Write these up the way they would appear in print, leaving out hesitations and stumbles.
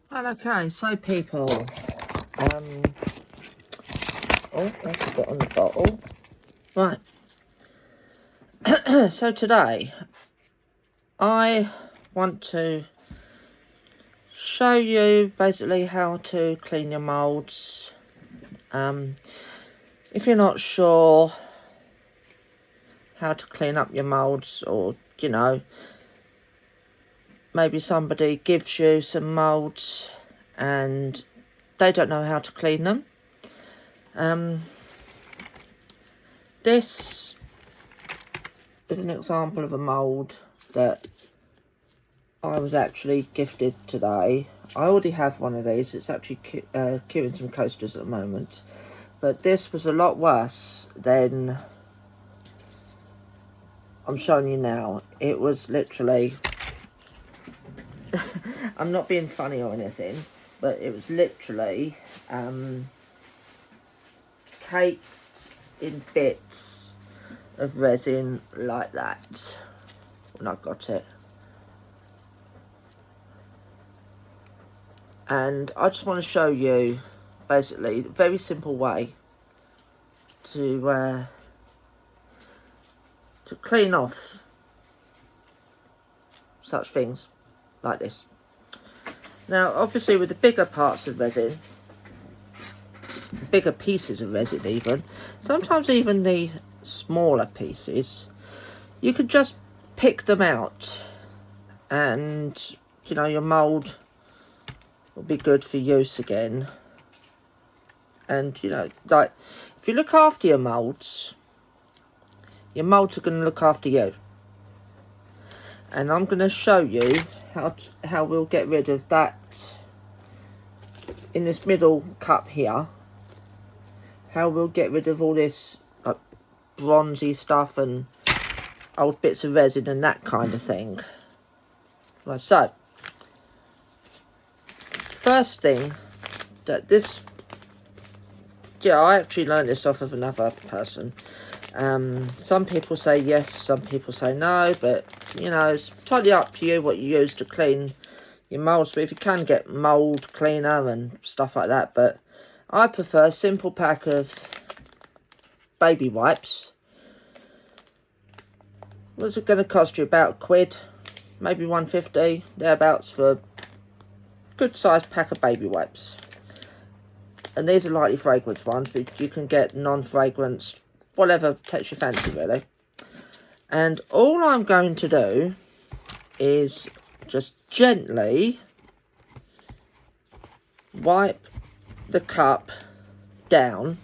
Well, okay, so people, oh, that's a bit on the bottle. Right. So today, I want to show you basically how to clean your moulds. If you're not sure how to clean up your moulds, or, you know, maybe somebody gives you some moulds and they don't know how to clean them. This is an example of a mould that I was actually gifted today. I already have one of these. It's actually queuing some coasters at the moment. But this was a lot worse than I'm showing you now. It was literally... I'm not being funny or anything, but it was literally caked in bits of resin like that when I got it. And I just want to show you basically a very simple way to clean off such things like this. Now obviously with the bigger parts of resin, bigger pieces of resin even, sometimes even the smaller pieces, you could just pick them out and, you know, your mould will be good for use again. And, you know, like, if you look after your moulds are going to look after you. And I'm going to show you how we'll get rid of that in this middle cup here. How we'll get rid of all this like bronzy stuff and old bits of resin and that kind of thing. Right, so first thing that this, yeah, I actually learned this off of another person. Some people say yes, some people say no, but you know, it's totally up to you what you use to clean your moulds. But if you can get mould cleaner and stuff like that, but I prefer a simple pack of baby wipes. What's it going to cost you? About £1, maybe £1.50 thereabouts for a good sized pack of baby wipes. And these are lightly fragranced ones, but you can get non-fragranced, whatever takes your fancy really. And all I'm going to do is just gently wipe the cup down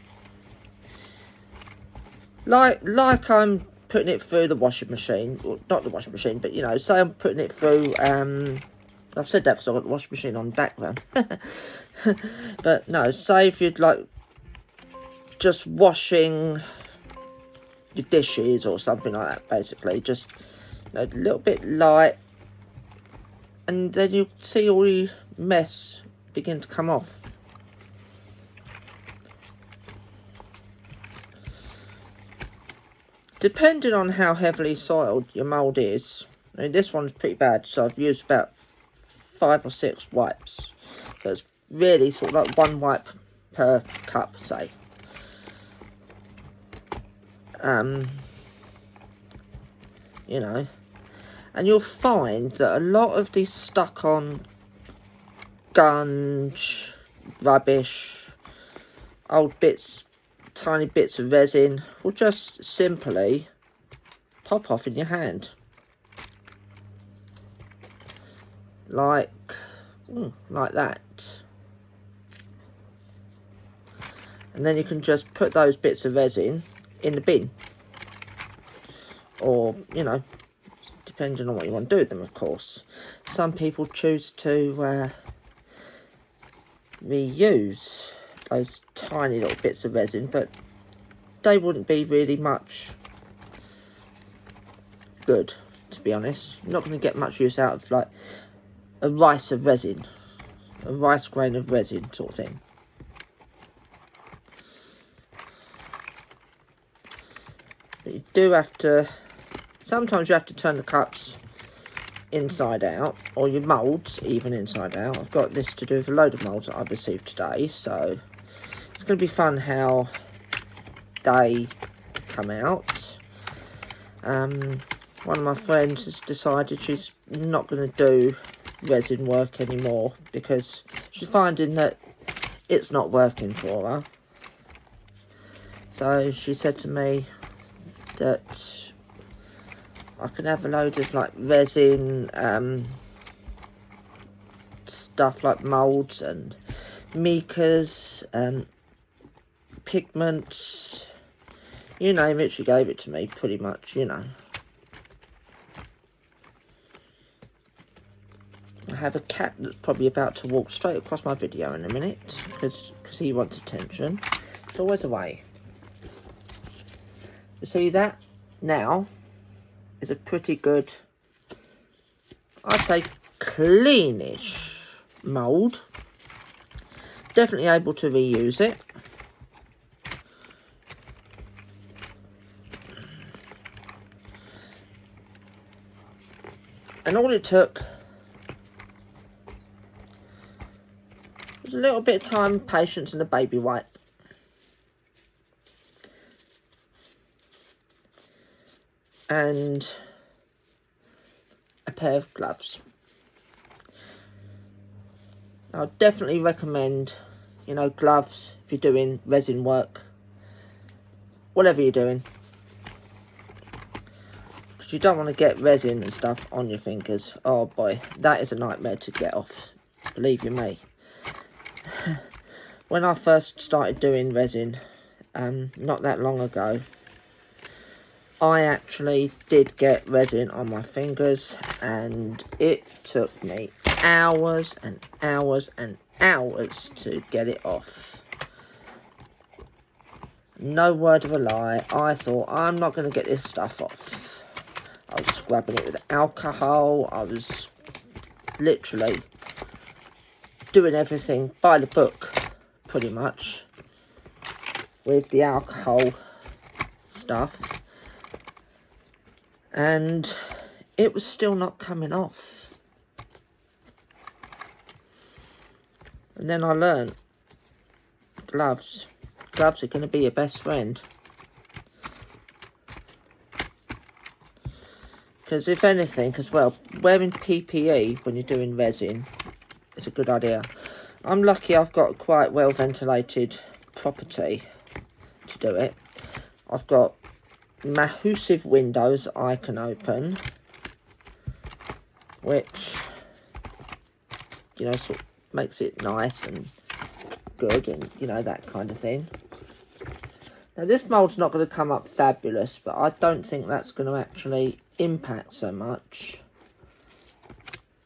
like I'm putting it through the washing machine, or not the washing machine, but you know, say I'm putting it through I've said that because I've got the washing machine on the background. But no, say if you'd like just washing your dishes or something like that, basically just, you know, a little bit light, and then you'll see all the mess begin to come off. Depending on how heavily soiled your mould is, I mean, this one's pretty bad, so I've used about 5 or 6 wipes. So it's really sort of like 1 wipe per cup, say. You know, and you'll find that a lot of these stuck on gunge, rubbish, old bits, tiny bits of resin will just simply pop off in your hand. Like that. And then you can just put those bits of resin in the bin. Or, you know, depending on what you want to do with them, of course. Some people choose to reuse those tiny little bits of resin, but they wouldn't be really much good, to be honest. You're not going to get much use out of like a rice of resin, a rice grain of resin sort of thing. But you do have to, sometimes you have to turn the cups inside out, or your moulds even inside out. I've got this to do with a load of moulds that I've received today, so it's going to be fun how they come out. One of my friends has decided she's not going to do resin work anymore because she's finding that it's not working for her. So she said to me that I can have a load of like resin stuff like moulds and micas and pigments, you name it, she gave it to me pretty much, you know. I have a cat that's probably about to walk straight across my video in a minute because he wants attention. It's always away. You see that now is a pretty good, I'd say cleanish mould. Definitely able to reuse it. And all it took was a little bit of time, patience, and a baby wipe. And a pair of gloves. I definitely recommend, you know, gloves if you're doing resin work, whatever you're doing. Because you don't want to get resin and stuff on your fingers. Oh boy, that is a nightmare to get off, believe you me. When I first started doing resin, not that long ago, I actually did get resin on my fingers, and it took me hours and hours and hours to get it off. No word of a lie, I thought, I'm not going to get this stuff off. I was scrubbing it with alcohol, I was literally doing everything by the book, pretty much, with the alcohol stuff. And it was still not coming off. And then I learned gloves. Gloves are going to be your best friend. Because if anything, as well, wearing PPE when you're doing resin is a good idea. I'm lucky I've got quite well ventilated property to do it. I've got massive windows I can open, which, you know, sort of makes it nice and good, and you know, that kind of thing. Now this mould's not going to come up fabulous, but I don't think that's going to actually impact so much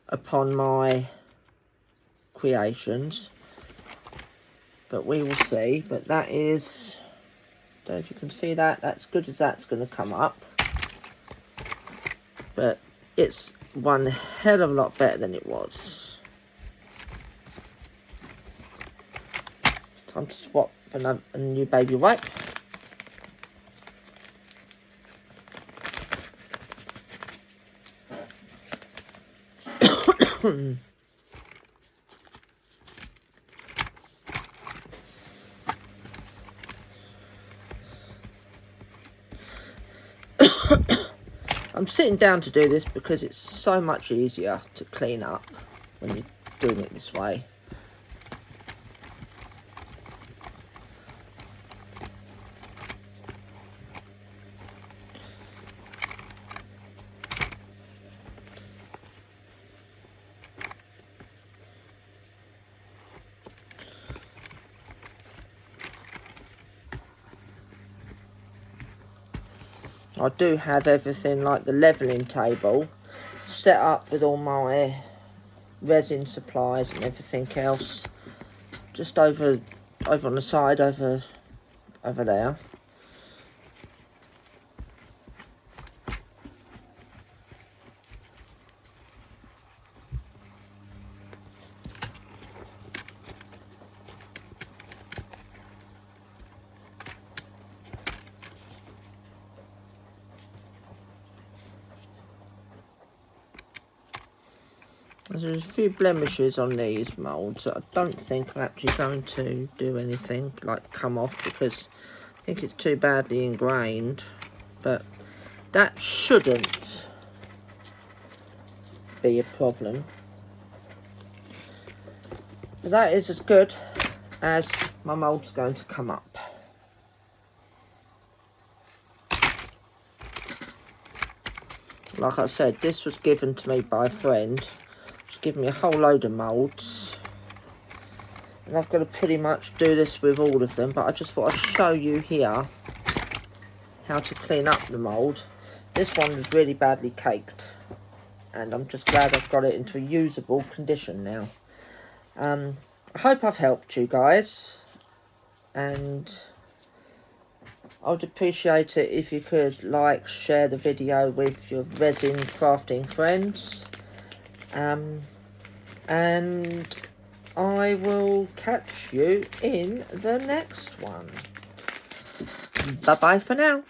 upon my creations, but we will see. But that is, don't know if you can see that, that's good as that's going to come up, but it's one hell of a lot better than it was. Time to swap for a new baby wipe. I'm sitting down to do this because it's so much easier to clean up when you're doing it this way. I do have everything like the levelling table set up with all my resin supplies and everything else just over on the side over there. There's a few blemishes on these moulds that I don't think are actually going to do anything, like come off, because I think it's too badly ingrained. But that shouldn't be a problem. But that is as good as my mould's going to come up. Like I said, this was given to me by a friend. She's given me a whole load of moulds. And I've got to pretty much do this with all of them, but I just thought I'd show you here how to clean up the mould. This one was really badly caked, and I'm just glad I've got it into a usable condition now. I hope I've helped you guys, and I would appreciate it if you could like, share the video with your resin crafting friends, and I will catch you in the next one. Bye bye for now.